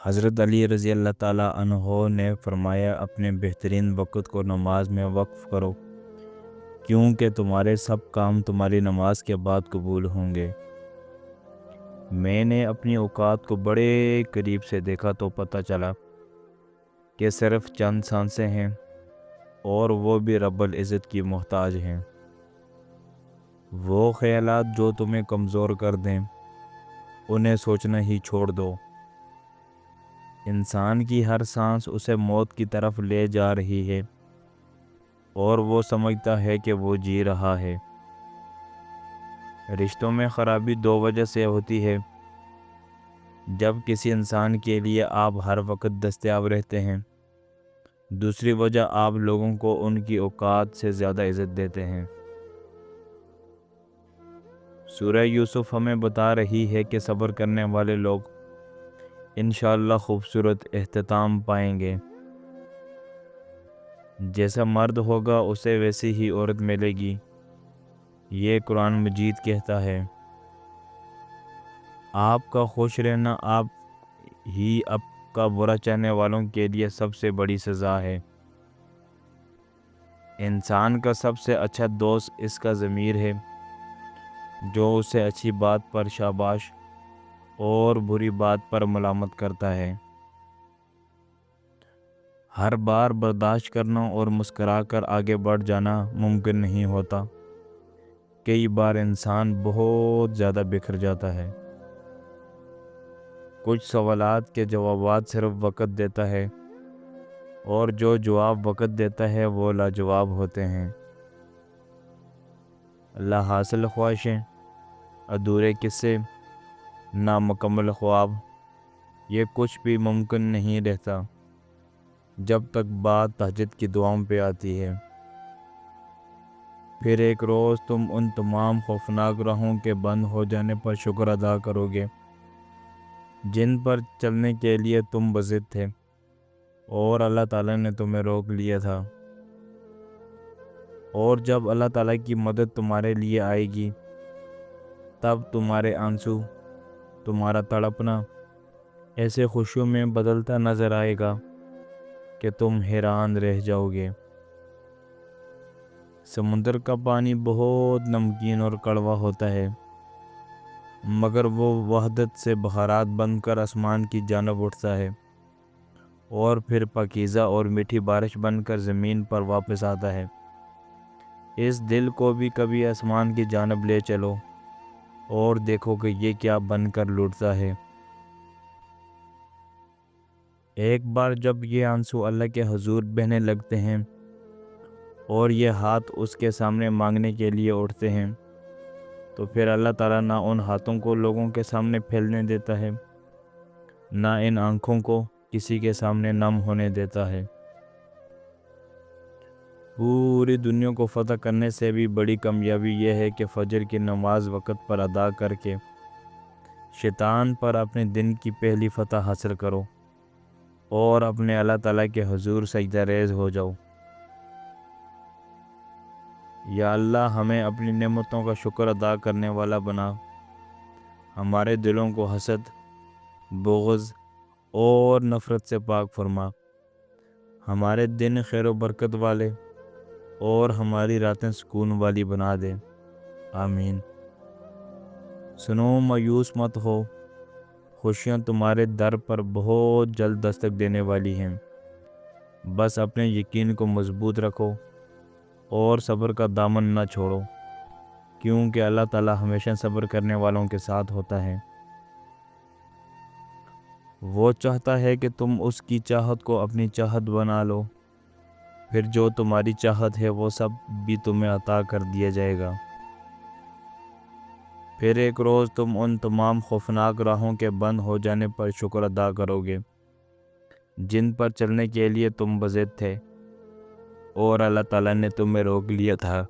حضرت علی رضی اللہ تعالیٰ عنہ نے فرمایا اپنے بہترین وقت کو نماز میں وقف کرو، کیونکہ تمہارے سب کام تمہاری نماز کے بعد قبول ہوں گے۔ میں نے اپنی اوقات کو بڑے قریب سے دیکھا تو پتہ چلا کہ صرف چند سانسیں ہیں، اور وہ بھی رب العزت کی محتاج ہیں۔ وہ خیالات جو تمہیں کمزور کر دیں انہیں سوچنا ہی چھوڑ دو۔ انسان کی ہر سانس اسے موت کی طرف لے جا رہی ہے، اور وہ سمجھتا ہے کہ وہ جی رہا ہے۔ رشتوں میں خرابی دو وجہ سے ہوتی ہے: جب کسی انسان کے لیے آپ ہر وقت دستیاب رہتے ہیں، دوسری وجہ آپ لوگوں کو ان کی اوقات سے زیادہ عزت دیتے ہیں۔ سورہ یوسف ہمیں بتا رہی ہے کہ صبر کرنے والے لوگ انشاءاللہ خوبصورت اختتام پائیں گے۔ جیسا مرد ہوگا اسے ویسی ہی عورت ملے گی، یہ قرآن مجید کہتا ہے۔ آپ کا خوش رہنا آپ ہی آپ کا برا چاہنے والوں کے لیے سب سے بڑی سزا ہے۔ انسان کا سب سے اچھا دوست اس کا ضمیر ہے، جو اسے اچھی بات پر شاباش اور بری بات پر ملامت کرتا ہے۔ ہر بار برداشت کرنا اور مسکرا کر آگے بڑھ جانا ممکن نہیں ہوتا۔ کئی بار انسان بہت زیادہ بکھر جاتا ہے۔ کچھ سوالات کے جوابات صرف وقت دیتا ہے، اور جو جواب وقت دیتا ہے وہ لاجواب ہوتے ہیں۔ اللہ حاصل خواہشیں، ادھورے قصے، نامکمل خواب، یہ کچھ بھی ممکن نہیں رہتا جب تک بات تہجد کی دعاؤں پہ آتی ہے۔ پھر ایک روز تم ان تمام خوفناک راہوں کے بند ہو جانے پر شکر ادا کرو گے جن پر چلنے کے لیے تم بضد تھے، اور اللہ تعالیٰ نے تمہیں روک لیا تھا۔ اور جب اللہ تعالیٰ کی مدد تمہارے لیے آئے گی، تب تمہارے آنسو، تمہارا تڑپنا ایسے خوشیوں میں بدلتا نظر آئے گا کہ تم حیران رہ جاؤ گے۔ سمندر کا پانی بہت نمکین اور کڑوا ہوتا ہے، مگر وہ وحدت سے بخارات بن کر آسمان کی جانب اٹھتا ہے، اور پھر پاکیزہ اور میٹھی بارش بن کر زمین پر واپس آتا ہے۔ اس دل کو بھی کبھی آسمان کی جانب لے چلو اور دیکھو کہ یہ کیا بن کر لوٹتا ہے۔ ایک بار جب یہ آنسو اللہ کے حضور بہنے لگتے ہیں اور یہ ہاتھ اس کے سامنے مانگنے کے لیے اٹھتے ہیں، تو پھر اللہ تعالیٰ نہ ان ہاتھوں کو لوگوں کے سامنے پھیلنے دیتا ہے، نہ ان آنکھوں کو کسی کے سامنے نم ہونے دیتا ہے۔ پوری دنیا کو فتح کرنے سے بھی بڑی کامیابی یہ ہے کہ فجر کی نماز وقت پر ادا کر کے شیطان پر اپنے دن کی پہلی فتح حاصل کرو اور اپنے اللہ تعالیٰ کے حضور سجدہ ریز ہو جاؤ۔ یا اللہ ہمیں اپنی نعمتوں کا شکر ادا کرنے والا بنا، ہمارے دلوں کو حسد، بغض اور نفرت سے پاک فرما، ہمارے دن خیر و برکت والے اور ہماری راتیں سکون والی بنا دے۔ آمین۔ سنو، مایوس مت ہو، خوشیاں تمہارے در پر بہت جلد دستک دینے والی ہیں۔ بس اپنے یقین کو مضبوط رکھو اور صبر کا دامن نہ چھوڑو، کیونکہ اللہ تعالیٰ ہمیشہ صبر کرنے والوں کے ساتھ ہوتا ہے۔ وہ چاہتا ہے کہ تم اس کی چاہت کو اپنی چاہت بنا لو، پھر جو تمہاری چاہت ہے وہ سب بھی تمہیں عطا کر دیا جائے گا۔ پھر ایک روز تم ان تمام خوفناک راہوں کے بند ہو جانے پر شکر ادا کرو گے جن پر چلنے کے لیے تم بضد تھے، اور اللہ تعالیٰ نے تمہیں روک لیا تھا۔